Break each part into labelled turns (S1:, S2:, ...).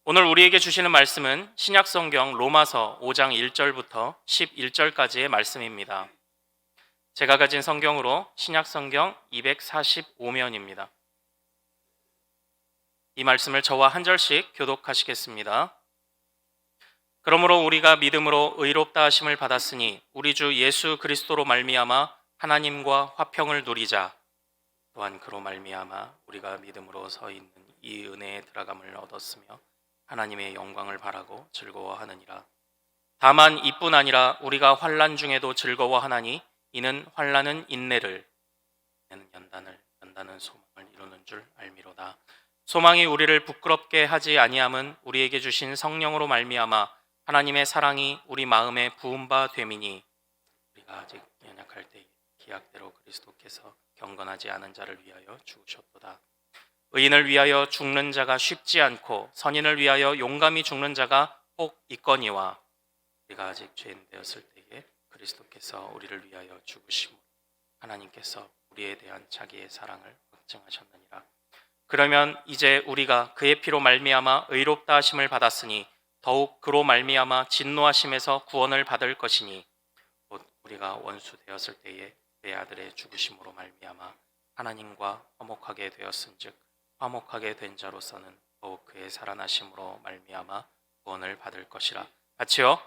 S1: 오늘 우리에게 주시는 말씀은 신약성경 로마서 5장 1절부터 11절까지의 말씀입니다. 제가 가진 성경으로 신약성경 245면입니다. 이 말씀을 저와 한 절씩 교독하시겠습니다. 그러므로 우리가 믿음으로 의롭다 하심을 받았으니 우리 주 예수 그리스도로 말미암아 하나님과 화평을 누리자. 또한 그로 말미암아 우리가 믿음으로 서 있는 이 은혜에 들어감을 얻었으며 하나님의 영광을 바라고 즐거워하느니라. 다만 이뿐 아니라 우리가 환난 중에도 즐거워하나니 이는 환난은 인내를, 인내는 연단을, 연단은 소망을 이루는 줄 알미로다. 소망이 우리를 부끄럽게 하지 아니함은 우리에게 주신 성령으로 말미암아 하나님의 사랑이 우리 마음에 부은 바 됨이니 우리가 아직 연약할 때 기약대로 그리스도께서 경건하지 않은 자를 위하여 죽으셨도다. 의인을 위하여 죽는 자가 쉽지 않고 선인을 위하여 용감히 죽는 자가 혹 있거니와 우리가 아직 죄인 되었을 때에 그리스도께서 우리를 위하여 죽으심으로 하나님께서 우리에 대한 자기의 사랑을 확증하셨느니라. 그러면 이제 우리가 그의 피로 말미암아 의롭다 하심을 받았으니 더욱 그로 말미암아 진노하심에서 구원을 받을 것이니 곧 우리가 원수 되었을 때에 내 아들의 죽으심으로 말미암아 하나님과 화목하게 되었은즉 화목하게 된 자로서는 더욱 그의 살아나심으로 말미암아 구원을 받을 것이라. 같이요.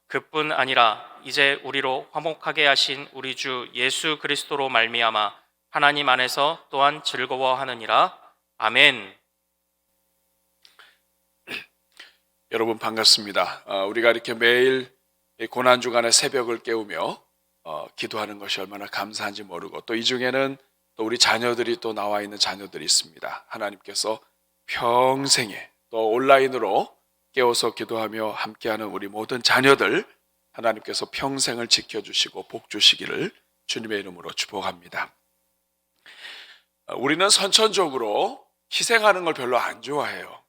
S1: 그뿐 아니라 이제 우리로 화목하게 하신 우리 주 예수 그리스도로 말미암아 하나님 안에서 또한 즐거워하느니라. 아멘.
S2: 여러분 반갑습니다. 우리가 이렇게 매일 고난주간의 새벽을 깨우며 기도하는 것이 얼마나 감사한지 모르고 또 이 중에는 또 우리 자녀들이 또 나와 있는 자녀들이 있습니다. 하나님께서 평생에 또 온라인으로 깨워서 기도하며 함께하는 우리 모든 자녀들 하나님께서 평생을 지켜주시고 복 주시기를 주님의 이름으로 축복합니다. 우리는 선천적으로 희생하는 걸 별로 안 좋아해요.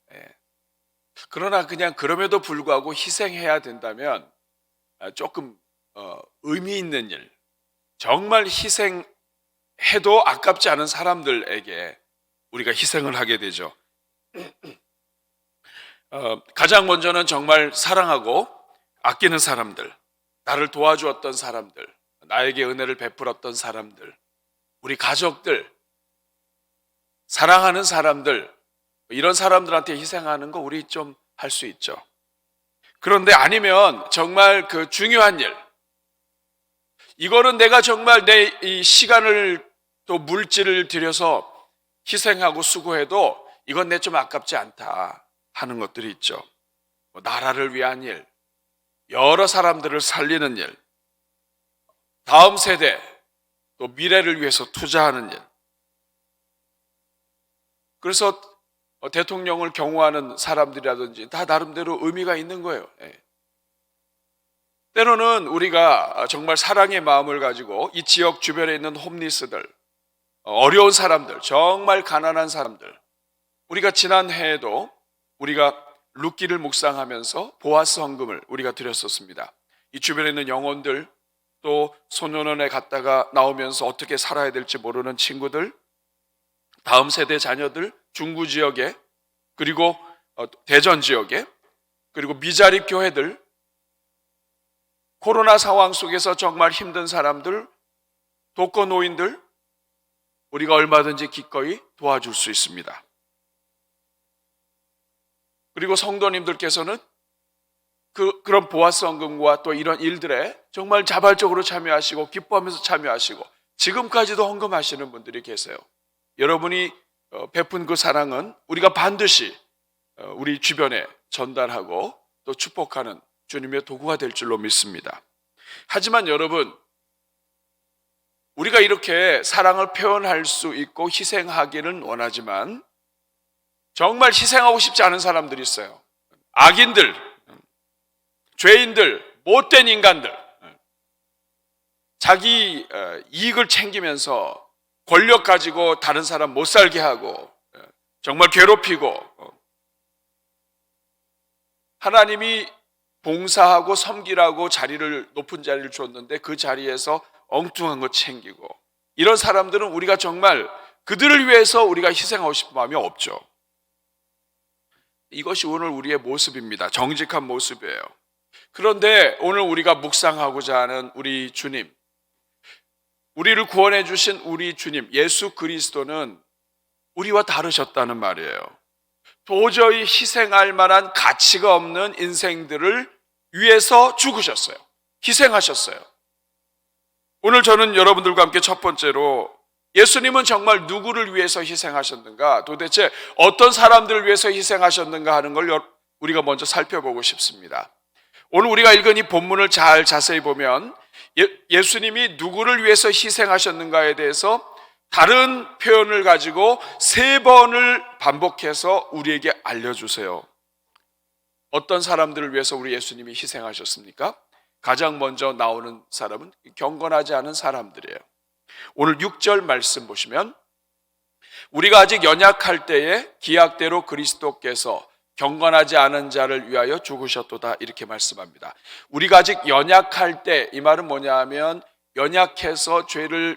S2: 그러나 그냥 그럼에도 불구하고 희생해야 된다면 조금 의미 있는 일, 정말 희생해도 아깝지 않은 사람들에게 우리가 희생을 하게 되죠. 가장 먼저는 정말 사랑하고 아끼는 사람들, 나를 도와주었던 사람들, 나에게 은혜를 베풀었던 사람들, 우리 가족들, 사랑하는 사람들, 이런 사람들한테 희생하는 거 우리 좀 할 수 있죠. 그런데 아니면 정말 그 중요한 일, 이거는 내가 정말 내 이 시간을 또 물질을 들여서 희생하고 수고해도 이건 내 좀 아깝지 않다 하는 것들이 있죠. 나라를 위한 일, 여러 사람들을 살리는 일, 다음 세대, 또 미래를 위해서 투자하는 일. 그래서 대통령을 경호하는 사람들이라든지 다 나름대로 의미가 있는 거예요. 때로는 우리가 정말 사랑의 마음을 가지고 이 지역 주변에 있는 홈리스들, 어려운 사람들, 정말 가난한 사람들, 우리가 지난 해에도 우리가 룻기를 묵상하면서 보아스 헌금을 우리가 드렸었습니다. 이 주변에 있는 영혼들, 또 소년원에 갔다가 나오면서 어떻게 살아야 될지 모르는 친구들, 다음 세대 자녀들, 중구 지역에, 그리고 대전 지역에, 그리고 미자립 교회들, 코로나 상황 속에서 정말 힘든 사람들, 독거노인들, 우리가 얼마든지 기꺼이 도와줄 수 있습니다. 그리고 성도님들께서는 그런 보아스 헌금과 또 이런 일들에 정말 자발적으로 참여하시고 기뻐하면서 참여하시고 지금까지도 헌금하시는 분들이 계세요. 여러분이 베푼 그 사랑은 우리가 반드시 우리 주변에 전달하고 또 축복하는 주님의 도구가 될 줄로 믿습니다. 하지만 여러분, 우리가 이렇게 사랑을 표현할 수 있고 희생하기는 원하지만 정말 희생하고 싶지 않은 사람들이 있어요. 악인들, 죄인들, 못된 인간들, 자기 이익을 챙기면서 권력 가지고 다른 사람 못 살게 하고 정말 괴롭히고, 하나님이 봉사하고 섬기라고 자리를, 높은 자리를 줬는데 그 자리에서 엉뚱한 거 챙기고, 이런 사람들은 우리가 정말 그들을 위해서 우리가 희생하고 싶은 마음이 없죠. 이것이 오늘 우리의 모습입니다. 정직한 모습이에요. 그런데 오늘 우리가 묵상하고자 하는 우리 주님, 우리를 구원해 주신 우리 주님 예수 그리스도는 우리와 다르셨다는 말이에요. 도저히 희생할 만한 가치가 없는 인생들을 위해서 죽으셨어요. 희생하셨어요. 오늘 저는 여러분들과 함께 첫 번째로 예수님은 정말 누구를 위해서 희생하셨는가, 도대체 어떤 사람들을 위해서 희생하셨는가 하는 걸 우리가 먼저 살펴보고 싶습니다. 오늘 우리가 읽은 이 본문을 잘 자세히 보면 예수님이 누구를 위해서 희생하셨는가에 대해서 다른 표현을 가지고 3번을 반복해서 우리에게 알려주세요. 어떤 사람들을 위해서 우리 예수님이 희생하셨습니까? 가장 먼저 나오는 사람은 경건하지 않은 사람들이에요. 오늘 6절 말씀 보시면 우리가 아직 연약할 때에 기약대로 그리스도께서 경건하지 않은 자를 위하여 죽으셨도다 이렇게 말씀합니다. 우리가 아직 연약할 때, 이 말은 뭐냐 하면 연약해서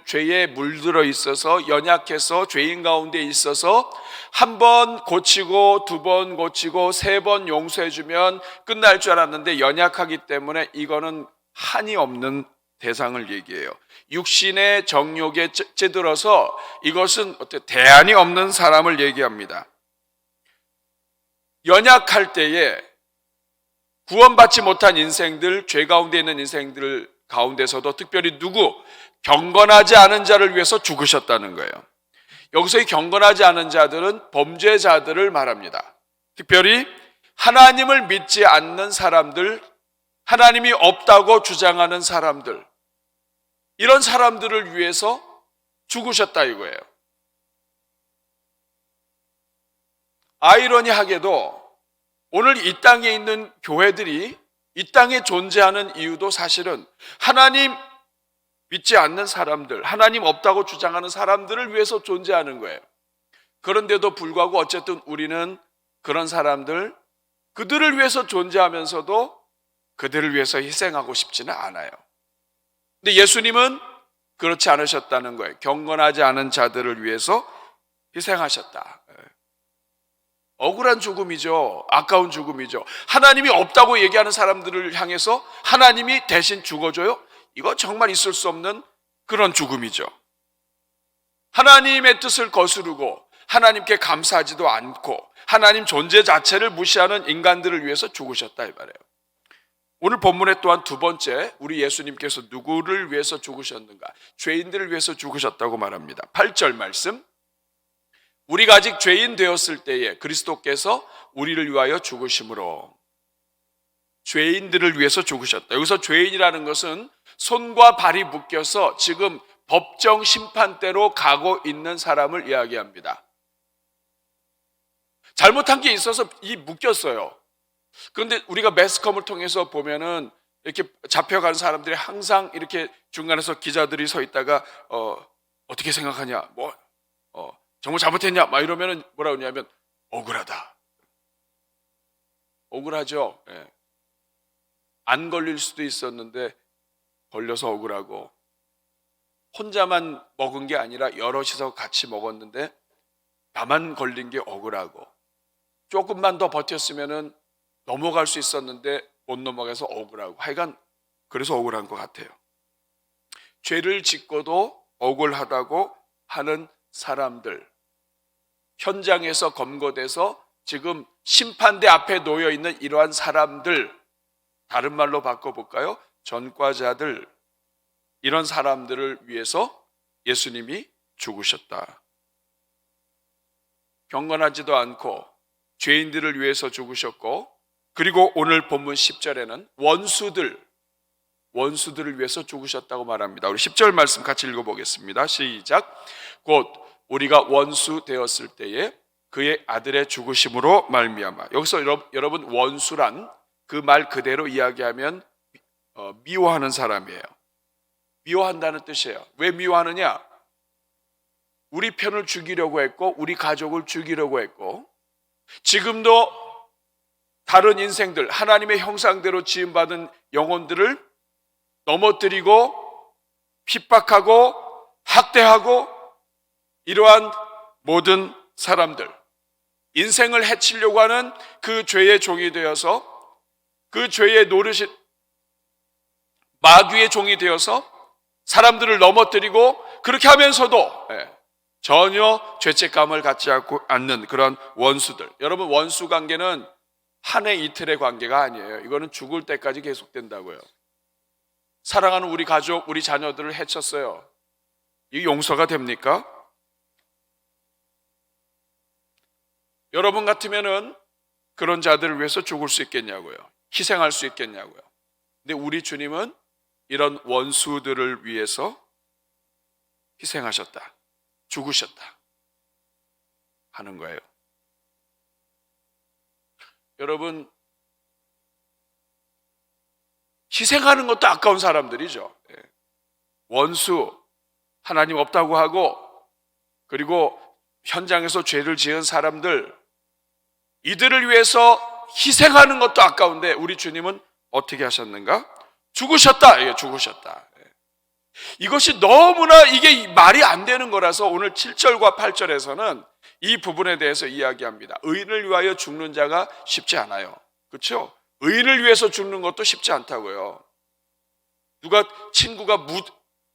S2: 죄에 물들어 있어서 연약해서 죄인 가운데 있어서 1번 고치고 2번 고치고 3번 용서해 주면 끝날 줄 알았는데 연약하기 때문에 이거는 한이 없는 대상을 얘기해요. 육신의 정욕에 찌들어서 이것은 대안이 없는 사람을 얘기합니다. 연약할 때에 구원받지 못한 인생들, 죄 가운데 있는 인생들 가운데서도 특별히 경건하지 않은 자를 위해서 죽으셨다는 거예요. 여기서 이 경건하지 않은 자들은 범죄자들을 말합니다. 특별히 하나님을 믿지 않는 사람들, 하나님이 없다고 주장하는 사람들, 이런 사람들을 위해서 죽으셨다 이거예요. 아이러니하게도 오늘 이 땅에 있는 교회들이 이 땅에 존재하는 이유도 사실은 하나님 믿지 않는 사람들, 하나님 없다고 주장하는 사람들을 위해서 존재하는 거예요. 그런데도 불구하고 어쨌든 우리는 그런 사람들, 그들을 위해서 존재하면서도 그들을 위해서 희생하고 싶지는 않아요. 근데 예수님은 그렇지 않으셨다는 거예요. 경건하지 않은 자들을 위해서 희생하셨다. 억울한 죽음이죠. 아까운 죽음이죠. 하나님이 없다고 얘기하는 사람들을 향해서 하나님이 대신 죽어줘요? 이거 정말 있을 수 없는 그런 죽음이죠. 하나님의 뜻을 거스르고 하나님께 감사하지도 않고 하나님 존재 자체를 무시하는 인간들을 위해서 죽으셨다 이 말이에요. 오늘 본문에 또한 2번째 우리 예수님께서 누구를 위해서 죽으셨는가? 죄인들을 위해서 죽으셨다고 말합니다. 8절 말씀, 우리가 아직 죄인 되었을 때에 그리스도께서 우리를 위하여 죽으심으로, 죄인들을 위해서 죽으셨다. 여기서 죄인이라는 것은 손과 발이 묶여서 지금 법정 심판대로 가고 있는 사람을 이야기합니다. 잘못한 게 있어서 이 묶였어요. 그런데 우리가 매스컴을 통해서 보면은 이렇게 잡혀간 사람들이 항상 이렇게 중간에서 기자들이 서 있다가 어떻게 생각하냐, 정말 잘못했냐, 막 이러면은 뭐라 그러냐면 억울하다. 억울하죠. 예. 안 걸릴 수도 있었는데 걸려서 억울하고, 혼자만 먹은 게 아니라 여럿이서 같이 먹었는데 나만 걸린 게 억울하고, 조금만 더 버텼으면은 넘어갈 수 있었는데 못 넘어가서 억울하고, 하여간 그래서 억울한 것 같아요. 죄를 짓고도 억울하다고 하는 사람들, 현장에서 검거돼서 지금 심판대 앞에 놓여 있는 이러한 사람들, 다른 말로 바꿔볼까요? 전과자들, 이런 사람들을 위해서 예수님이 죽으셨다. 경건하지도 않고 죄인들을 위해서 죽으셨고, 그리고 오늘 본문 10절에는 원수들을 위해서 죽으셨다고 말합니다. 우리 10절 말씀 같이 읽어보겠습니다. 시작. 곧 우리가 원수 되었을 때에 그의 아들의 죽으심으로 말미암아. 여기서 여러분 원수란 그 말 그대로 이야기하면 미워하는 사람이에요. 미워한다는 뜻이에요. 왜 미워하느냐? 우리 편을 죽이려고 했고 우리 가족을 죽이려고 했고, 지금도 다른 인생들, 하나님의 형상대로 지음받은 영혼들을 넘어뜨리고 핍박하고 학대하고, 이러한 모든 사람들, 인생을 해치려고 하는 그 죄의 종이 되어서, 그 죄의 노릇이 마귀의 종이 되어서 사람들을 넘어뜨리고, 그렇게 하면서도 전혀 죄책감을 갖지 않는 그런 원수들. 여러분, 원수 관계는 한 해 이틀의 관계가 아니에요. 이거는 죽을 때까지 계속된다고요. 사랑하는 우리 가족, 우리 자녀들을 해쳤어요. 이게 용서가 됩니까? 여러분 같으면은 그런 자들을 위해서 죽을 수 있겠냐고요. 희생할 수 있겠냐고요. 근데 우리 주님은 이런 원수들을 위해서 희생하셨다, 죽으셨다 하는 거예요. 여러분, 희생하는 것도 아까운 사람들이죠. 원수, 하나님 없다고 하고, 그리고 현장에서 죄를 지은 사람들, 이들을 위해서 희생하는 것도 아까운데 우리 주님은 어떻게 하셨는가? 죽으셨다. 죽으셨다. 이것이 너무나 이게 말이 안 되는 거라서 오늘 7절과 8절에서는 이 부분에 대해서 이야기합니다. 의인을 위하여 죽는 자가 쉽지 않아요. 그렇죠? 의인을 위해서 죽는 것도 쉽지 않다고요. 누가 친구가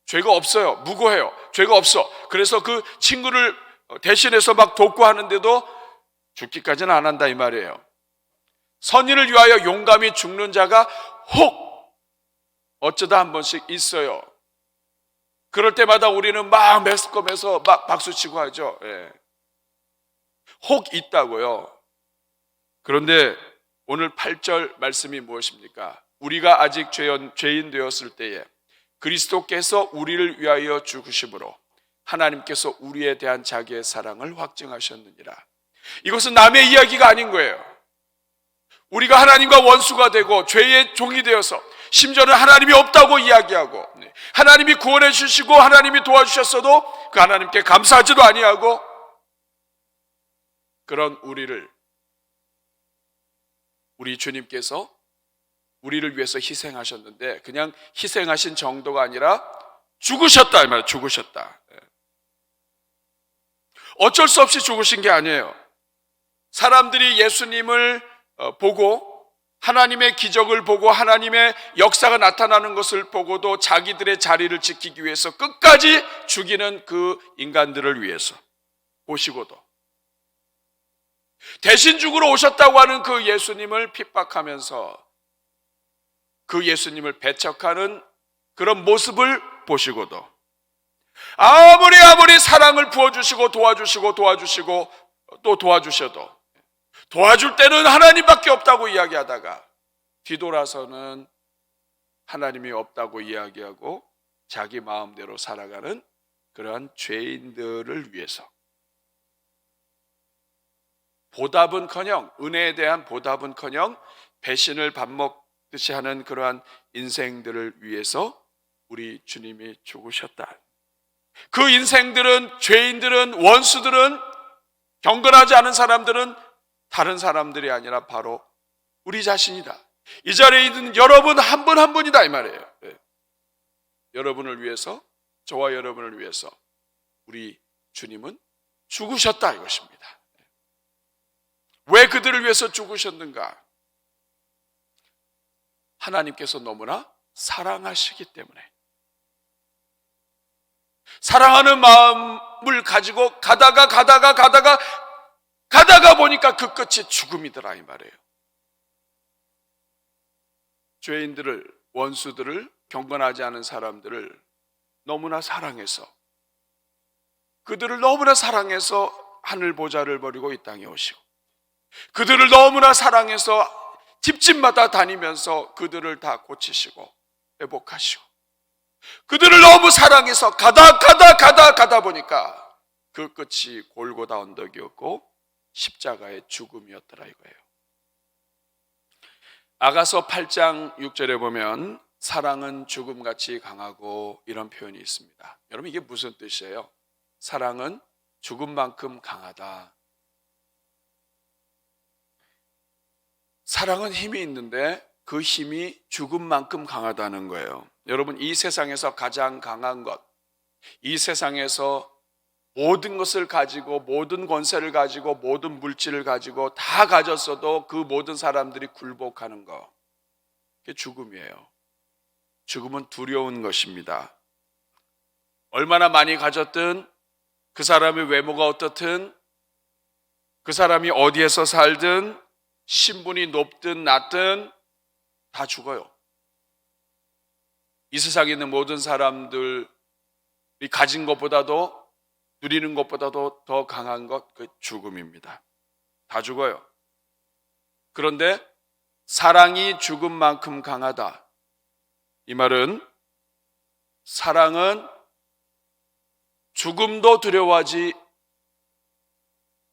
S2: 죄가 없어요. 무고해요. 죄가 없어. 그래서 그 친구를 대신해서 막 돕고 하는데도 죽기까지는 안 한다 이 말이에요. 선인을 위하여 용감히 죽는 자가 혹 어쩌다 한 번씩 있어요. 그럴 때마다 우리는 막 매스컴에서 막 박수치고 하죠. 혹 있다고요. 그런데 오늘 8절 말씀이 무엇입니까? 우리가 아직 죄인 되었을 때에 그리스도께서 우리를 위하여 죽으심으로 하나님께서 우리에 대한 자기의 사랑을 확증하셨느니라. 이것은 남의 이야기가 아닌 거예요. 우리가 하나님과 원수가 되고 죄의 종이 되어서, 심지어는 하나님이 없다고 이야기하고, 하나님이 구원해 주시고 하나님이 도와주셨어도 그 하나님께 감사하지도 아니하고, 그런 우리 주님께서 우리를 위해서 희생하셨는데, 그냥 희생하신 정도가 아니라 죽으셨다 이 말이에요. 죽으셨다. 어쩔 수 없이 죽으신 게 아니에요. 사람들이 예수님을 보고, 하나님의 기적을 보고, 하나님의 역사가 나타나는 것을 보고도 자기들의 자리를 지키기 위해서 끝까지 죽이는 그 인간들을 위해서 보시고도, 대신 죽으러 오셨다고 하는 그 예수님을 핍박하면서 그 예수님을 배척하는 그런 모습을 보시고도, 아무리 사랑을 부어주시고 도와주시고 또 도와주셔도, 도와줄 때는 하나님밖에 없다고 이야기하다가 뒤돌아서는 하나님이 없다고 이야기하고 자기 마음대로 살아가는 그러한 죄인들을 위해서, 보답은커녕, 은혜에 대한 보답은커녕 배신을 밥 먹듯이 하는 그러한 인생들을 위해서 우리 주님이 죽으셨다. 그 인생들은, 죄인들은, 원수들은, 경건하지 않은 사람들은 다른 사람들이 아니라 바로 우리 자신이다. 이 자리에 있는 여러분 한 분 한 분이다 이 말이에요. 여러분을 위해서, 저와 여러분을 위해서 우리 주님은 죽으셨다 이것입니다. 왜 그들을 위해서 죽으셨는가? 하나님께서 너무나 사랑하시기 때문에. 사랑하는 마음을 가지고 가다가 보니까 그 끝이 죽음이더라 이 말이에요. 죄인들을, 원수들을, 경건하지 않은 사람들을 너무나 사랑해서, 그들을 너무나 사랑해서 하늘 보좌를 버리고 이 땅에 오시고, 그들을 너무나 사랑해서 집집마다 다니면서 그들을 다 고치시고 회복하시고, 그들을 너무 사랑해서 가다 보니까 그 끝이 골고다 언덕이었고 십자가의 죽음이었더라 이거예요. 아가서 8장 6절에 보면 사랑은 죽음같이 강하고 이런 표현이 있습니다. 여러분, 이게 무슨 뜻이에요? 사랑은 죽음만큼 강하다. 사랑은 힘이 있는데 그 힘이 죽음만큼 강하다는 거예요. 여러분, 이 세상에서 가장 강한 것, 이 세상에서 모든 것을 가지고 모든 권세를 가지고 모든 물질을 가지고 다 가졌어도 그 모든 사람들이 굴복하는 거, 그게 죽음이에요. 죽음은 두려운 것입니다. 얼마나 많이 가졌든, 그 사람의 외모가 어떻든, 그 사람이 어디에서 살든, 신분이 높든 낮든 다 죽어요. 이 세상에 있는 모든 사람들이 가진 것보다도, 누리는 것보다도 더 강한 것, 그 죽음입니다. 다 죽어요. 그런데 사랑이 죽음만큼 강하다. 이 말은 사랑은 죽음도 두려워하지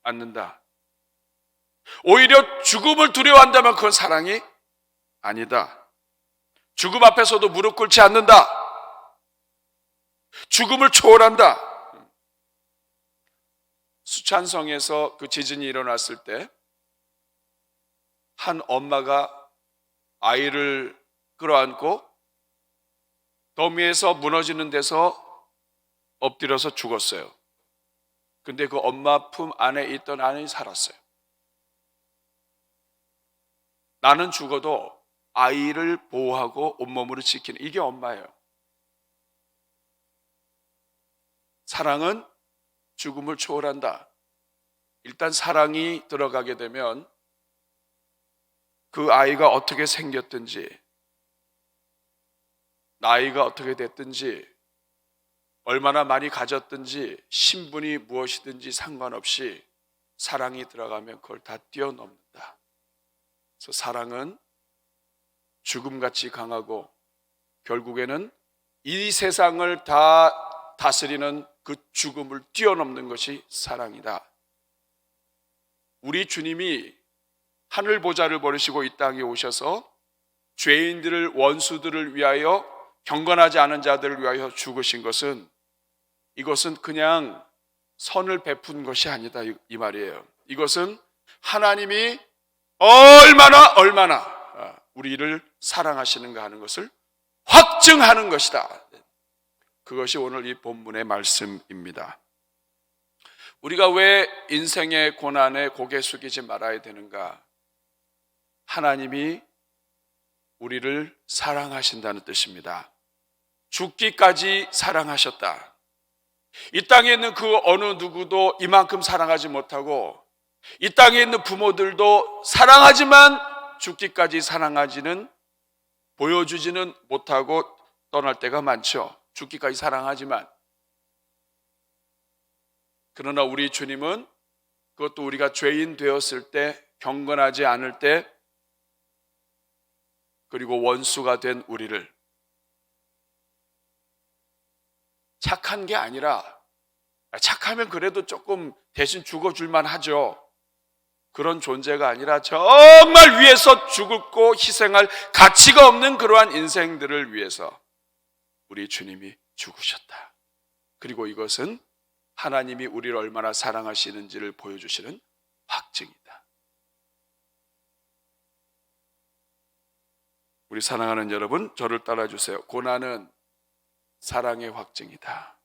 S2: 않는다. 오히려 죽음을 두려워한다면 그건 사랑이 아니다. 죽음 앞에서도 무릎 꿇지 않는다. 죽음을 초월한다. 수찬성에서 그 지진이 일어났을 때 한 엄마가 아이를 끌어안고 더미에서 무너지는 데서 엎드려서 죽었어요. 근데 그 엄마 품 안에 있던 아이는 살았어요. 나는 죽어도 아이를 보호하고 온몸으로 지키는, 이게 엄마예요. 사랑은 죽음을 초월한다. 일단 사랑이 들어가게 되면 그 아이가 어떻게 생겼든지, 나이가 어떻게 됐든지, 얼마나 많이 가졌든지, 신분이 무엇이든지 상관없이 사랑이 들어가면 그걸 다 뛰어넘는다. 그래서 사랑은 죽음같이 강하고 결국에는 이 세상을 다 다스리는 그 죽음을 뛰어넘는 것이 사랑이다. 우리 주님이 하늘 보좌를 버리시고 이 땅에 오셔서 죄인들을, 원수들을 위하여, 경건하지 않은 자들을 위하여 죽으신 것은, 이것은 그냥 선을 베푼 것이 아니다, 이 말이에요. 이것은 하나님이 얼마나 우리를 사랑하시는가 하는 것을 확증하는 것이다. 그것이 오늘 이 본문의 말씀입니다. 우리가 왜 인생의 고난에 고개 숙이지 말아야 되는가? 하나님이 우리를 사랑하신다는 뜻입니다. 죽기까지 사랑하셨다. 이 땅에 있는 그 어느 누구도 이만큼 사랑하지 못하고, 이 땅에 있는 부모들도 사랑하지만 죽기까지 사랑하지는, 보여주지는 못하고 떠날 때가 많죠. 죽기까지 사랑하지만. 그러나 우리 주님은, 그것도 우리가 죄인 되었을 때, 경건하지 않을 때, 그리고 원수가 된 우리를 착한 게 아니라, 착하면 그래도 조금 대신 죽어줄만 하죠. 그런 존재가 아니라 정말 위해서 죽고 희생할 가치가 없는 그러한 인생들을 위해서 우리 주님이 죽으셨다. 그리고 이것은 하나님이 우리를 얼마나 사랑하시는지를 보여주시는 확증이다. 우리 사랑하는 여러분, 저를 따라주세요. 고난은 사랑의 확증이다.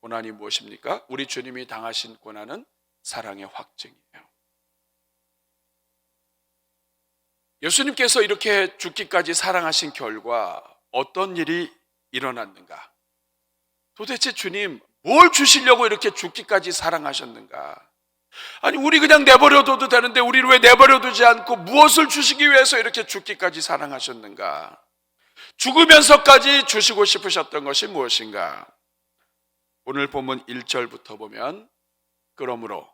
S2: 고난이 무엇입니까? 우리 주님이 당하신 고난은 사랑의 확증이에요. 예수님께서 이렇게 죽기까지 사랑하신 결과 어떤 일이 일어났는가? 도대체 주님, 뭘 주시려고 이렇게 죽기까지 사랑하셨는가? 아니, 우리 그냥 내버려둬도 되는데 우리를 왜 내버려두지 않고 무엇을 주시기 위해서 이렇게 죽기까지 사랑하셨는가? 죽으면서까지 주시고 싶으셨던 것이 무엇인가? 오늘 본문 1절부터 보면, 그러므로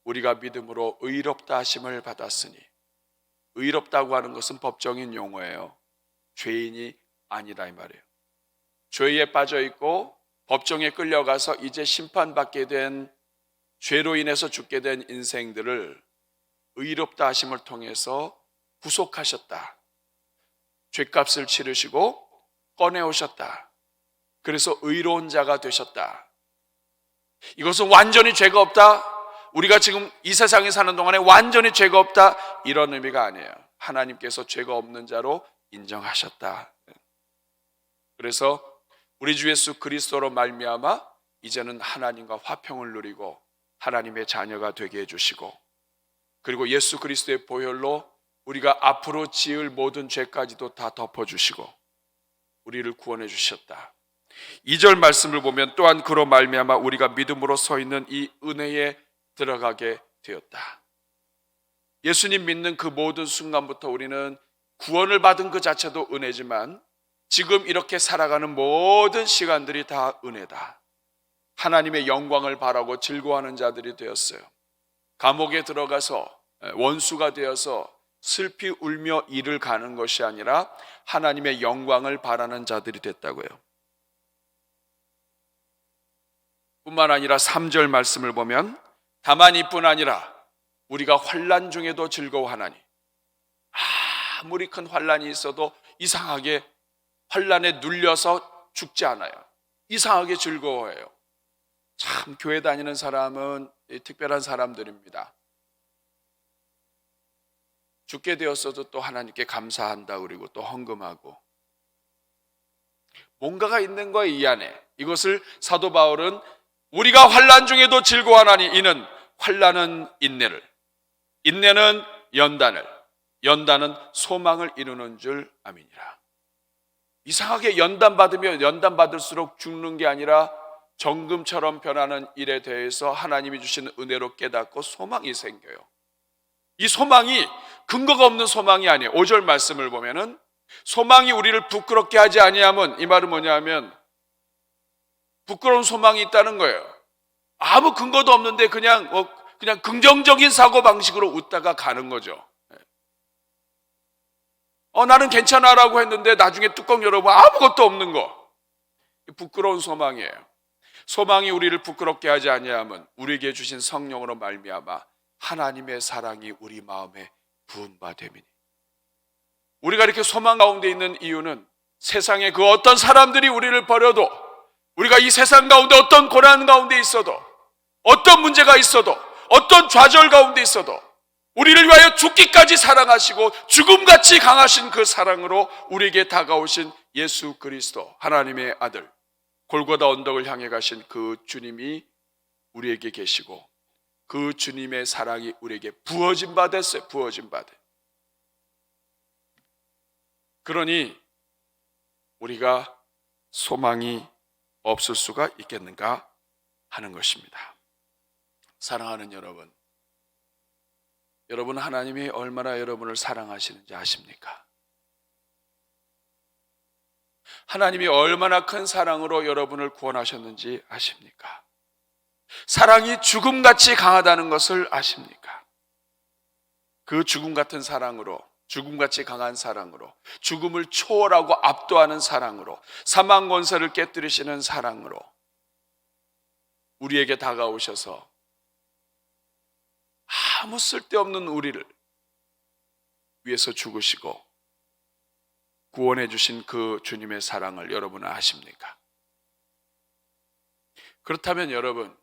S2: 우리가 믿음으로 의롭다 하심을 받았으니, 의롭다고 하는 것은 법정인 용어예요. 죄인이 아니라 이 말이에요. 죄에 빠져 있고 법정에 끌려가서 이제 심판받게 된, 죄로 인해서 죽게 된 인생들을 의롭다 하심을 통해서 구속하셨다. 죄값을 치르시고 꺼내오셨다. 그래서 의로운 자가 되셨다. 이것은 완전히 죄가 없다, 우리가 지금 이 세상에 사는 동안에 완전히 죄가 없다, 이런 의미가 아니에요. 하나님께서 죄가 없는 자로 인정하셨다. 그래서 우리 주 예수 그리스도로 말미암아 이제는 하나님과 화평을 누리고 하나님의 자녀가 되게 해주시고, 그리고 예수 그리스도의 보혈로 우리가 앞으로 지을 모든 죄까지도 다 덮어주시고 우리를 구원해 주셨다. 2절 말씀을 보면 또한 그로 말미암아 우리가 믿음으로 서 있는 이 은혜에 들어가게 되었다. 예수님 믿는 그 모든 순간부터 우리는 구원을 받은 그 자체도 은혜지만 지금 이렇게 살아가는 모든 시간들이 다 은혜다. 하나님의 영광을 바라고 즐거워하는 자들이 되었어요. 감옥에 들어가서 원수가 되어서 슬피 울며 일을 가는 것이 아니라 하나님의 영광을 바라는 자들이 됐다고요. 뿐만 아니라 3절 말씀을 보면 다만 이뿐 아니라 우리가 환난 중에도 즐거워하나니, 아무리 큰 환난이 있어도 이상하게 환난에 눌려서 죽지 않아요. 이상하게 즐거워해요. 참 교회 다니는 사람은 특별한 사람들입니다. 죽게 되었어도 또 하나님께 감사한다 그리고 또 헌금하고 뭔가가 있는 거예요, 이 안에. 이것을 사도 바울은 우리가 환난 중에도 즐거워하나니 이는 환난은 인내를, 인내는 연단을, 연단은 소망을 이루는 줄 아미니라. 이상하게 연단 받으면 연단 받을수록 죽는 게 아니라 정금처럼 변하는 일에 대해서 하나님이 주신 은혜로 깨닫고 소망이 생겨요. 이 소망이 근거가 없는 소망이 아니에요. 5절 말씀을 보면은 소망이 우리를 부끄럽게 하지 아니하면, 이 말은 뭐냐면 부끄러운 소망이 있다는 거예요. 아무 근거도 없는데 그냥 긍정적인 사고방식으로 웃다가 가는 거죠. 나는 괜찮아라고 했는데 나중에 뚜껑 열어보면 아무것도 없는 거. 부끄러운 소망이에요. 소망이 우리를 부끄럽게 하지 아니하면 우리에게 주신 성령으로 말미암아 하나님의 사랑이 우리 마음에 부은 바 됨이니. 우리가 이렇게 소망 가운데 있는 이유는 세상에 그 어떤 사람들이 우리를 버려도, 우리가 이 세상 가운데 어떤 고난 가운데 있어도, 어떤 문제가 있어도, 어떤 좌절 가운데 있어도 우리를 위하여 죽기까지 사랑하시고 죽음같이 강하신 그 사랑으로 우리에게 다가오신 예수 그리스도, 하나님의 아들, 골고다 언덕을 향해 가신 그 주님이 우리에게 계시고 그 주님의 사랑이 우리에게 부어진 바 됐어요. 부어진 바 돼. 그러니 우리가 소망이 없을 수가 있겠는가 하는 것입니다. 사랑하는 여러분, 여러분 하나님이 얼마나 여러분을 사랑하시는지 아십니까? 하나님이 얼마나 큰 사랑으로 여러분을 구원하셨는지 아십니까? 사랑이 죽음같이 강하다는 것을 아십니까? 그 죽음 같은 사랑으로, 죽음같이 강한 사랑으로, 죽음을 초월하고 압도하는 사랑으로, 사망 권세를 깨뜨리시는 사랑으로 우리에게 다가오셔서 아무 쓸데없는 우리를 위해서 죽으시고 구원해 주신 그 주님의 사랑을 여러분은 아십니까? 그렇다면 여러분,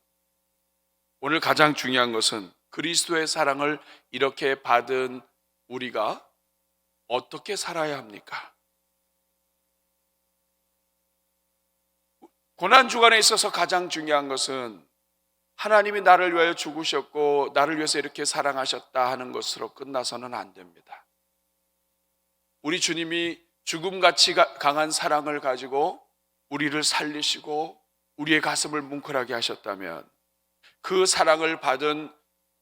S2: 오늘 가장 중요한 것은 그리스도의 사랑을 이렇게 받은 우리가 어떻게 살아야 합니까? 고난 주간에 있어서 가장 중요한 것은 하나님이 나를 위하여 죽으셨고 나를 위해서 이렇게 사랑하셨다 하는 것으로 끝나서는 안 됩니다. 우리 주님이 죽음같이 강한 사랑을 가지고 우리를 살리시고 우리의 가슴을 뭉클하게 하셨다면 그 사랑을 받은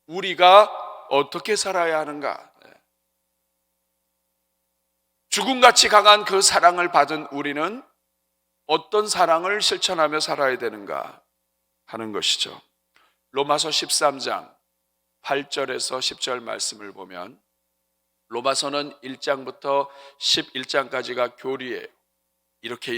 S2: 우리가 어떻게 살아야 하는가? 죽음같이 강한 그 사랑을 받은 우리는 어떤 사랑을 실천하며 살아야 되는가 하는 것이죠. 로마서 13장 8절에서 10절 말씀을 보면 로마서는 1장부터 11장까지가 교리예요. 이렇게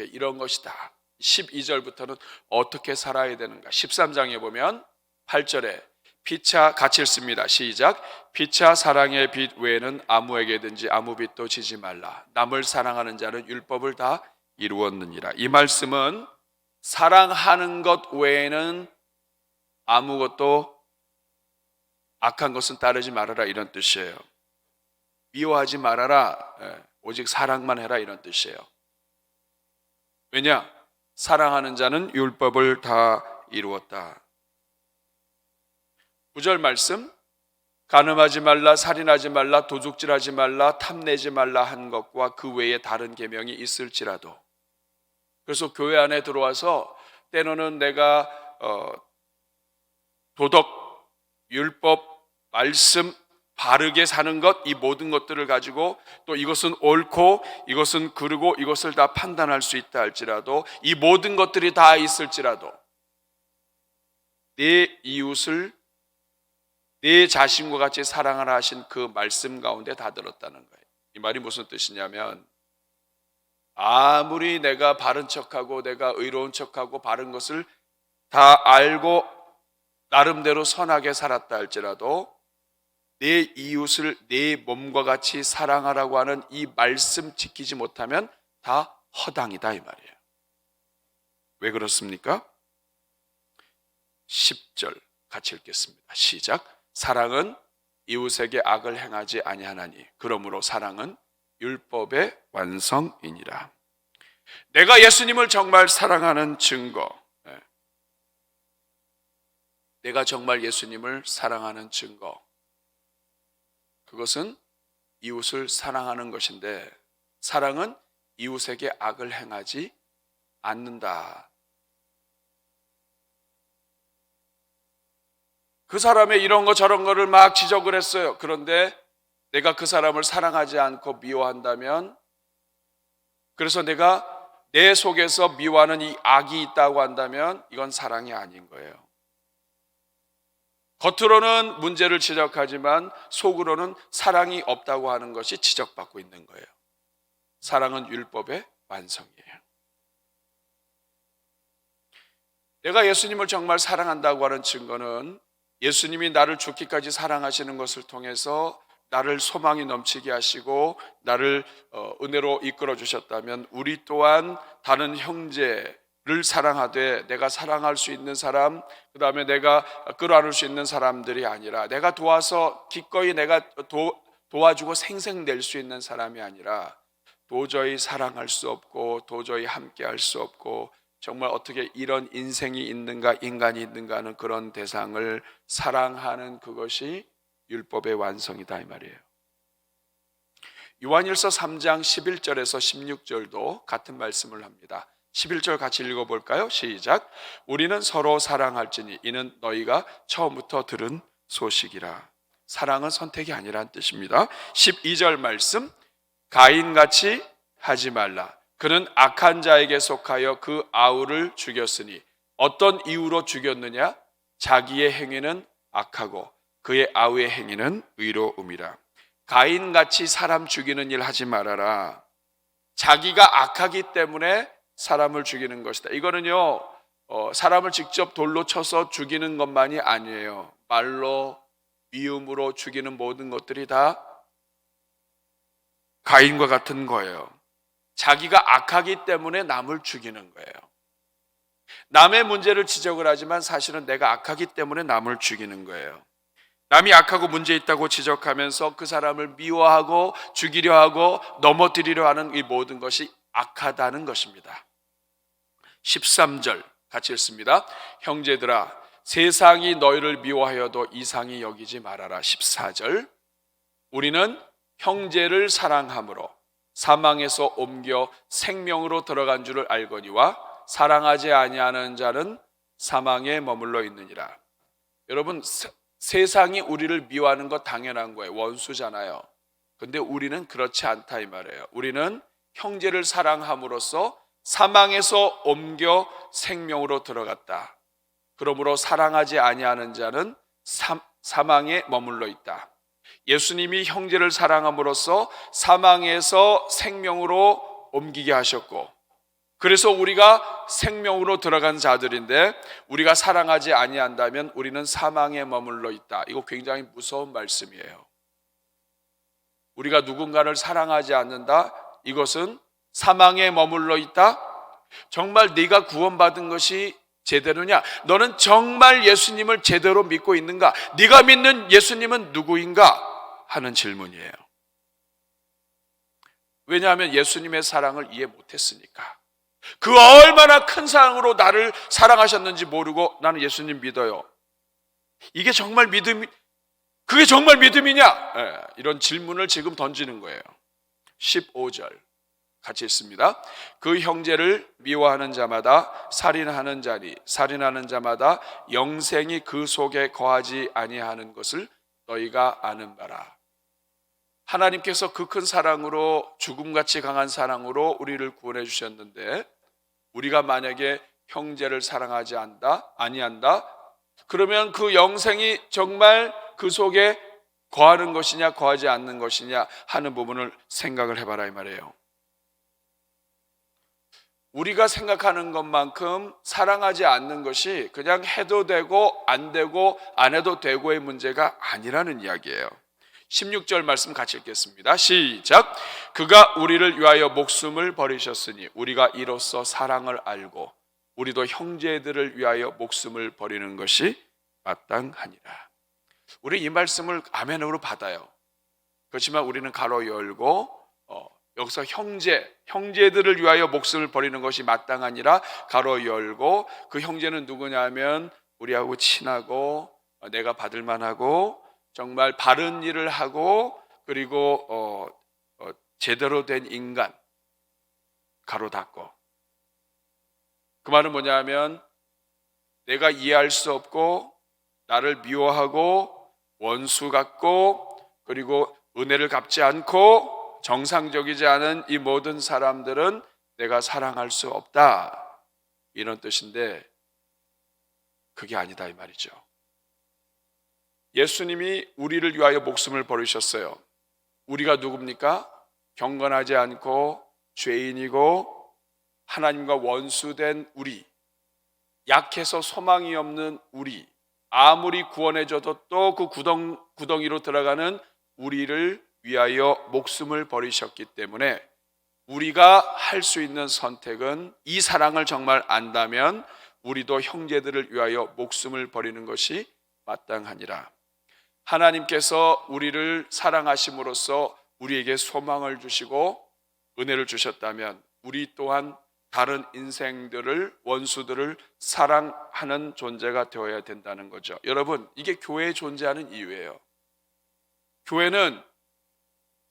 S2: 이런 것이다. 12절부터는 어떻게 살아야 되는가. 13장에 보면 8절에 피차 같이 읽습니다. 시작. 피차 사랑의 빚 외에는 아무에게든지 아무 빚도 지지 말라. 남을 사랑하는 자는 율법을 다 이루었느니라. 이 말씀은 사랑하는 것 외에는 아무것도 악한 것은 따르지 말아라 이런 뜻이에요. 미워하지 말아라, 오직 사랑만 해라 이런 뜻이에요. 왜냐? 사랑하는 자는 율법을 다 이루었다. 9절 말씀, 간음하지 말라, 살인하지 말라, 도둑질하지 말라, 탐내지 말라 한 것과 그 외에 다른 계명이 있을지라도. 그래서 교회 안에 들어와서 때로는 내가 도덕, 율법, 말씀, 바르게 사는 것, 이 모든 것들을 가지고 또 이것은 옳고 이것은 그르고 이것을 다 판단할 수 있다 할지라도, 이 모든 것들이 다 있을지라도 내 이웃을 내 자신과 같이 사랑하라 하신 그 말씀 가운데 다 들었다는 거예요. 이 말이 무슨 뜻이냐면, 아무리 내가 바른 척하고 내가 의로운 척하고 바른 것을 다 알고 나름대로 선하게 살았다 할지라도 내 이웃을 내 몸과 같이 사랑하라고 하는 이 말씀 지키지 못하면 다 허당이다 이 말이에요. 왜 그렇습니까? 10절 같이 읽겠습니다. 시작. 사랑은 이웃에게 악을 행하지 아니하나니 그러므로 사랑은 율법의 완성이니라. 내가 예수님을 정말 사랑하는 증거, 내가 정말 예수님을 사랑하는 증거, 그것은 이웃을 사랑하는 것인데, 사랑은 이웃에게 악을 행하지 않는다. 그 사람의 이런 거 저런 거를 막 지적을 했어요. 그런데 내가 그 사람을 사랑하지 않고 미워한다면, 그래서 내가 내 속에서 미워하는 이 악이 있다고 한다면 이건 사랑이 아닌 거예요. 겉으로는 문제를 지적하지만 속으로는 사랑이 없다고 하는 것이 지적받고 있는 거예요. 사랑은 율법의 완성이에요. 내가 예수님을 정말 사랑한다고 하는 증거는 예수님이 나를 죽기까지 사랑하시는 것을 통해서 나를 소망이 넘치게 하시고 나를 은혜로 이끌어 주셨다면, 우리 또한 다른 형제를 사랑하되 내가 사랑할 수 있는 사람, 그 다음에 내가 끌어안을 수 있는 사람들이 아니라, 내가 도와서 기꺼이 내가 도와주고 생생낼 수 있는 사람이 아니라, 도저히 사랑할 수 없고 도저히 함께할 수 없고 정말 어떻게 이런 인생이 있는가, 인간이 있는가 하는 그런 대상을 사랑하는 그것이 율법의 완성이다 이 말이에요. 요한일서 3장 11절에서 16절도 같은 말씀을 합니다. 11절 같이 읽어볼까요? 시작. 우리는 서로 사랑할지니 이는 너희가 처음부터 들은 소식이라. 사랑은 선택이 아니라는 뜻입니다. 12절 말씀, 가인같이 하지 말라. 그는 악한 자에게 속하여 그 아우를 죽였으니 어떤 이유로 죽였느냐? 자기의 행위는 악하고 그의 아우의 행위는 의로움이라. 가인같이 사람 죽이는 일 하지 말아라. 자기가 악하기 때문에 사람을 죽이는 것이다. 이거는요, 사람을 직접 돌로 쳐서 죽이는 것만이 아니에요. 말로, 미움으로 죽이는 모든 것들이 다 가인과 같은 거예요. 자기가 악하기 때문에 남을 죽이는 거예요. 남의 문제를 지적을 하지만 사실은 내가 악하기 때문에 남을 죽이는 거예요. 남이 악하고 문제 있다고 지적하면서 그 사람을 미워하고 죽이려 하고 넘어뜨리려 하는 이 모든 것이 악하다는 것입니다. 13절 같이 읽습니다. 형제들아, 세상이 너희를 미워하여도 이상히 여기지 말아라. 14절, 우리는 형제를 사랑함으로 사망에서 옮겨 생명으로 들어간 줄을 알거니와 사랑하지 아니하는 자는 사망에 머물러 있느니라. 여러분, 세상이 우리를 미워하는 거 당연한 거예요. 원수잖아요. 근데 우리는 그렇지 않다 이 말이에요. 우리는 형제를 사랑함으로써 사망에서 옮겨 생명으로 들어갔다. 그러므로 사랑하지 아니하는 자는 사망에 머물러 있다. 예수님이 형제를 사랑함으로써 사망에서 생명으로 옮기게 하셨고, 그래서 우리가 생명으로 들어간 자들인데, 우리가 사랑하지 아니한다면 우리는 사망에 머물러 있다. 이거 굉장히 무서운 말씀이에요. 우리가 누군가를 사랑하지 않는다, 이것은 사망에 머물러 있다. 정말 네가 구원받은 것이 제대로냐? 너는 정말 예수님을 제대로 믿고 있는가? 네가 믿는 예수님은 누구인가? 하는 질문이에요. 왜냐하면 예수님의 사랑을 이해 못했으니까. 그 얼마나 큰 사랑으로 나를 사랑하셨는지 모르고 나는 예수님 믿어요. 이게 정말 그게 정말 믿음이냐? 이런 질문을 지금 던지는 거예요. 15절 같이 읽습니다. 그 형제를 미워하는 자마다 살인하는 자니 살인하는 자마다 영생이 그 속에 거하지 아니하는 것을 너희가 아는 바라. 하나님께서 그 큰 사랑으로, 죽음같이 강한 사랑으로 우리를 구원해 주셨는데, 우리가 만약에 형제를 사랑하지 아니한다, 그러면 그 영생이 정말 그 속에 거하는 것이냐 거하지 않는 것이냐 하는 부분을 생각을 해봐라 이 말이에요. 우리가 생각하는 것만큼 사랑하지 않는 것이 그냥 해도 되고 안 되고 안 해도 되고의 문제가 아니라는 이야기예요. 16절 말씀 같이 읽겠습니다. 시작. 그가 우리를 위하여 목숨을 버리셨으니 우리가 이로써 사랑을 알고 우리도 형제들을 위하여 목숨을 버리는 것이 마땅하니라. 우리 이 말씀을 아멘으로 받아요. 그렇지만 우리는 가로 열고 여기서 형제들을 위하여 목숨을 버리는 것이 마땅하니라 가로 열고, 그 형제는 누구냐면 우리하고 친하고 내가 받을 만하고 정말 바른 일을 하고 그리고 제대로 된 인간, 가로 닫고. 그 말은 뭐냐면 내가 이해할 수 없고 나를 미워하고 원수 같고 그리고 은혜를 갚지 않고 정상적이지 않은 이 모든 사람들은 내가 사랑할 수 없다, 이런 뜻인데 그게 아니다 이 말이죠. 예수님이 우리를 위하여 목숨을 버리셨어요. 우리가 누굽니까? 경건하지 않고 죄인이고 하나님과 원수된 우리, 약해서 소망이 없는 우리, 아무리 구원해줘도 또 그 구덩이로 들어가는 우리를 위하여 목숨을 버리셨기 때문에 우리가 할 수 있는 선택은, 이 사랑을 정말 안다면 우리도 형제들을 위하여 목숨을 버리는 것이 마땅하니라. 하나님께서 우리를 사랑하심으로써 우리에게 소망을 주시고 은혜를 주셨다면 우리 또한 다른 인생들을, 원수들을 사랑하는 존재가 되어야 된다는 거죠. 여러분, 이게 교회에 존재하는 이유예요. 교회는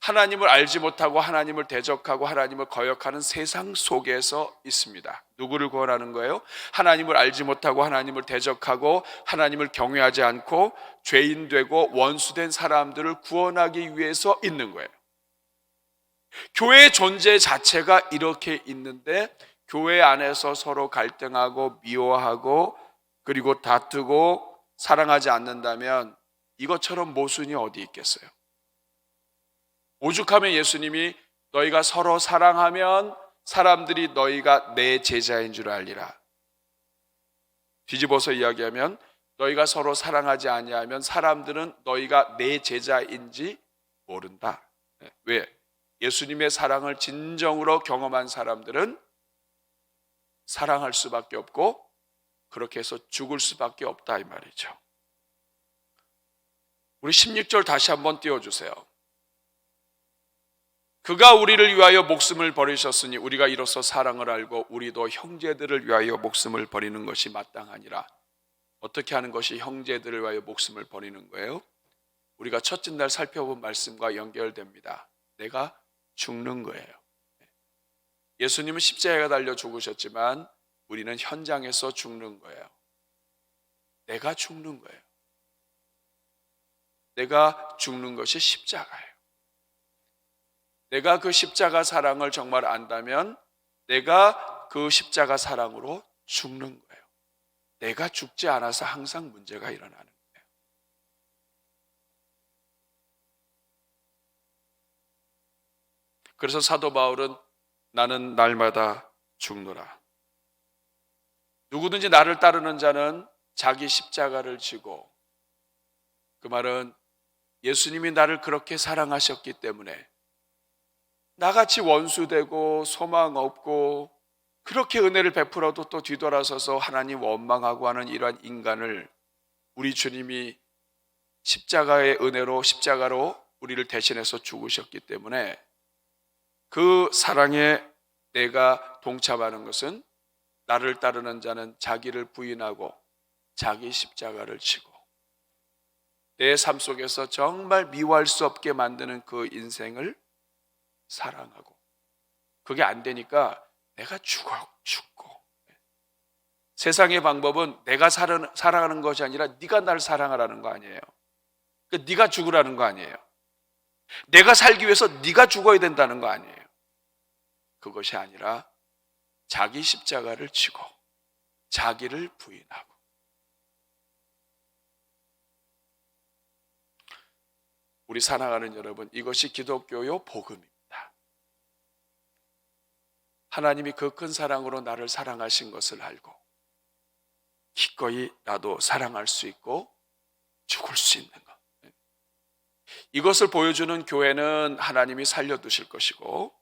S2: 하나님을 알지 못하고 하나님을 대적하고 하나님을 거역하는 세상 속에서 있습니다. 누구를 구원하는 거예요? 하나님을 알지 못하고 하나님을 대적하고 하나님을 경외하지 않고 죄인 되고 원수된 사람들을 구원하기 위해서 있는 거예요. 교회의 존재 자체가 이렇게 있는데 교회 안에서 서로 갈등하고 미워하고 그리고 다투고 사랑하지 않는다면 이것처럼 모순이 어디 있겠어요? 오죽하면 예수님이 너희가 서로 사랑하면 사람들이 너희가 내 제자인 줄 알리라. 뒤집어서 이야기하면 너희가 서로 사랑하지 아니하면 사람들은 너희가 내 제자인지 모른다. 왜? 예수님의 사랑을 진정으로 경험한 사람들은 사랑할 수밖에 없고 그렇게 해서 죽을 수밖에 없다 이 말이죠. 우리 16절 다시 한번 띄워주세요. 그가 우리를 위하여 목숨을 버리셨으니 우리가 이로써 사랑을 알고 우리도 형제들을 위하여 목숨을 버리는 것이 마땅하니라. 어떻게 하는 것이 형제들을 위하여 목숨을 버리는 거예요? 우리가 첫째 날 살펴본 말씀과 연결됩니다. 내가 죽는 거예요. 예수님은 십자가에 달려 죽으셨지만 우리는 현장에서 죽는 거예요. 내가 죽는 거예요. 내가 죽는 것이 십자가예요. 내가 그 십자가 사랑을 정말 안다면 내가 그 십자가 사랑으로 죽는 거예요. 내가 죽지 않아서 항상 문제가 일어나는 거예요. 그래서 사도 바울은 나는 날마다 죽노라. 누구든지 나를 따르는 자는 자기 십자가를 지고, 그 말은 예수님이 나를 그렇게 사랑하셨기 때문에 나같이 원수되고 소망 없고 그렇게 은혜를 베풀어도 또 뒤돌아서서 하나님 원망하고 하는 이러한 인간을 우리 주님이 십자가의 은혜로, 십자가로 우리를 대신해서 죽으셨기 때문에 그 사랑에 내가 동참하는 것은 나를 따르는 자는 자기를 부인하고 자기 십자가를 지고 내 삶 속에서 정말 미워할 수 없게 만드는 그 인생을 사랑하고, 그게 안 되니까 내가 죽고 세상의 방법은 내가 사랑하는 것이 아니라 네가 날 사랑하라는 거 아니에요. 그러니까 네가 죽으라는 거 아니에요. 내가 살기 위해서 네가 죽어야 된다는 거 아니에요. 그것이 아니라 자기 십자가를 지고 자기를 부인하고. 우리 사랑하는 여러분, 이것이 기독교요 복음입니다. 하나님이 그 큰 사랑으로 나를 사랑하신 것을 알고 기꺼이 나도 사랑할 수 있고 죽을 수 있는 것, 이것을 보여주는 교회는 하나님이 살려두실 것이고,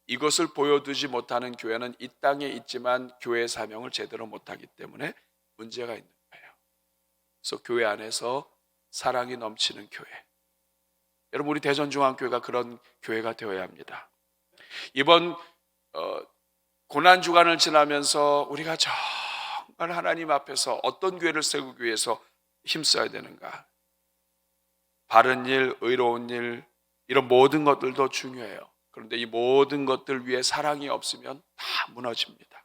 S2: 이것을 보여두지 못하는 교회는 이 땅에 있지만 교회의 사명을 제대로 못하기 때문에 문제가 있는 거예요. 그래서 교회 안에서 사랑이 넘치는 교회, 여러분, 우리 대전중앙교회가 그런 교회가 되어야 합니다. 이번 고난주간을 지나면서 우리가 정말 하나님 앞에서 어떤 교회를 세우기 위해서 힘써야 되는가, 바른 일, 의로운 일, 이런 모든 것들도 중요해요. 그런데 이 모든 것들 위에 사랑이 없으면 다 무너집니다.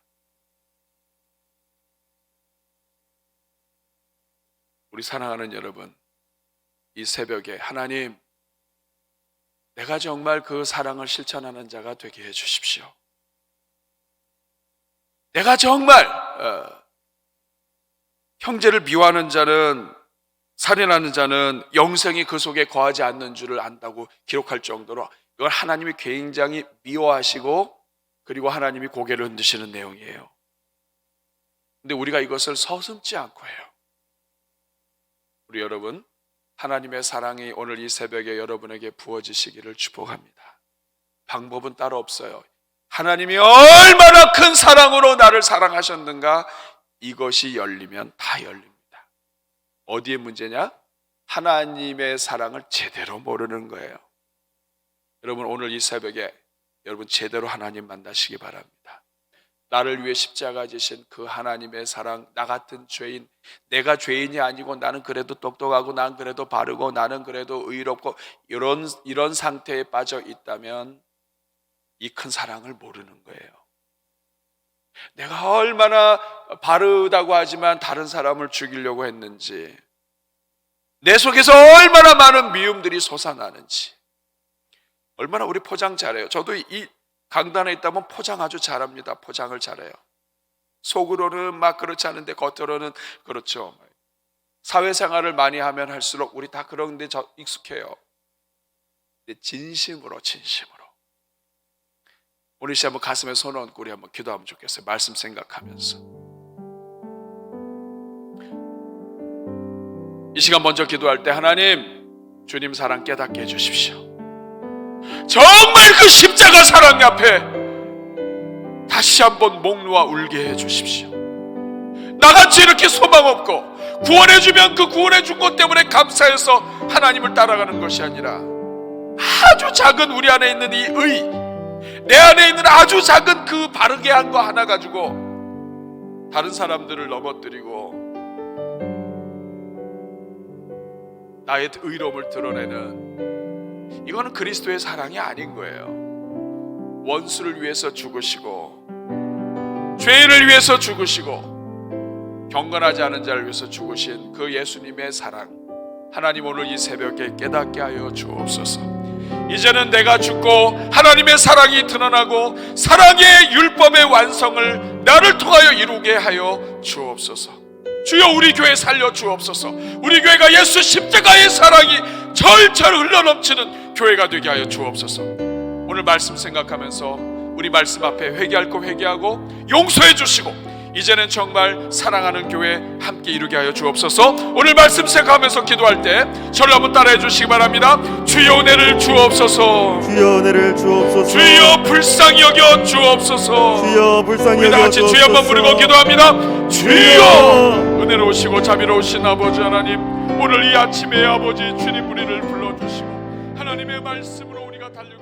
S2: 우리 사랑하는 여러분, 이 새벽에 하나님, 내가 정말 그 사랑을 실천하는 자가 되게 해주십시오. 내가 정말 형제를 미워하는 자는, 살인하는 자는 영생이 그 속에 거하지 않는 줄을 안다고 기록할 정도로 이걸 하나님이 굉장히 미워하시고, 그리고 하나님이 고개를 흔드시는 내용이에요. 근데 우리가 이것을 서슴지 않고 해요. 우리 여러분, 하나님의 사랑이 오늘 이 새벽에 여러분에게 부어지시기를 축복합니다. 방법은 따로 없어요. 하나님이 얼마나 큰 사랑으로 나를 사랑하셨는가, 이것이 열리면 다 열립니다. 어디에 문제냐? 하나님의 사랑을 제대로 모르는 거예요. 여러분, 오늘 이 새벽에 여러분 제대로 하나님 만나시기 바랍니다. 나를 위해 십자가 지신 그 하나님의 사랑, 나 같은 죄인, 내가 죄인이 아니고 나는 그래도 똑똑하고 나는 그래도 바르고 나는 그래도 의롭고 이런 상태에 빠져 있다면 이 큰 사랑을 모르는 거예요. 내가 얼마나 바르다고 하지만 다른 사람을 죽이려고 했는지, 내 속에서 얼마나 많은 미움들이 솟아나는지, 얼마나 우리 포장 잘해요. 저도 이 강단에 있다면 포장 아주 잘합니다. 포장을 잘해요. 속으로는 막 그렇지 않은데 겉으로는 그렇죠. 사회생활을 많이 하면 할수록 우리 다 그런 데 익숙해요. 근데 진심으로 오늘 시간 한번 가슴에 손 얹고 우리 한번 기도하면 좋겠어요. 말씀 생각하면서. 이 시간 먼저 기도할 때, 하나님, 주님 사랑 깨닫게 해주십시오. 정말 그 십자가 사랑 앞에 다시 한번 목 놓아 울게 해주십시오. 나같이 이렇게 소망 없고 구원해주면 그 구원해준 것 때문에 감사해서 하나님을 따라가는 것이 아니라, 아주 작은 우리 안에 있는 이 의, 내 안에 있는 아주 작은 그 바르게 한 거 하나 가지고 다른 사람들을 넘어뜨리고 나의 의로움을 드러내는, 이거는 그리스도의 사랑이 아닌 거예요. 원수를 위해서 죽으시고 죄인을 위해서 죽으시고 경건하지 않은 자를 위해서 죽으신 그 예수님의 사랑, 하나님 오늘 이 새벽에 깨닫게 하여 주옵소서. 이제는 내가 죽고 하나님의 사랑이 드러나고 사랑의 율법의 완성을 나를 통하여 이루게 하여 주옵소서. 주여, 우리 교회 살려 주옵소서. 우리 교회가 예수 십자가의 사랑이 절절 흘러넘치는 교회가 되게 하여 주옵소서. 오늘 말씀 생각하면서 우리 말씀 앞에 회개할 거 회개하고 용서해 주시고, 이제는 정말 사랑하는 교회 함께 이루게 하여 주옵소서. 오늘 말씀 생각하면서 기도할 때 저를 한번 따라해 주시기 바랍니다. 주여, 은혜를 주옵소서.
S3: 주여, 은혜를 주옵소서.
S2: 주여, 불쌍히 여겨 주옵소서.
S3: 주여, 불쌍히
S2: 우리 다
S3: 여겨
S2: 같이
S3: 주옵소서.
S2: 주여 한번 부르고 기도합니다. 주여, 은혜로우시고 자비로우신 아버지 하나님, 오늘 이 아침에 아버지 주님 우리를 불러주시고 하나님의 말씀으로 우리가 달려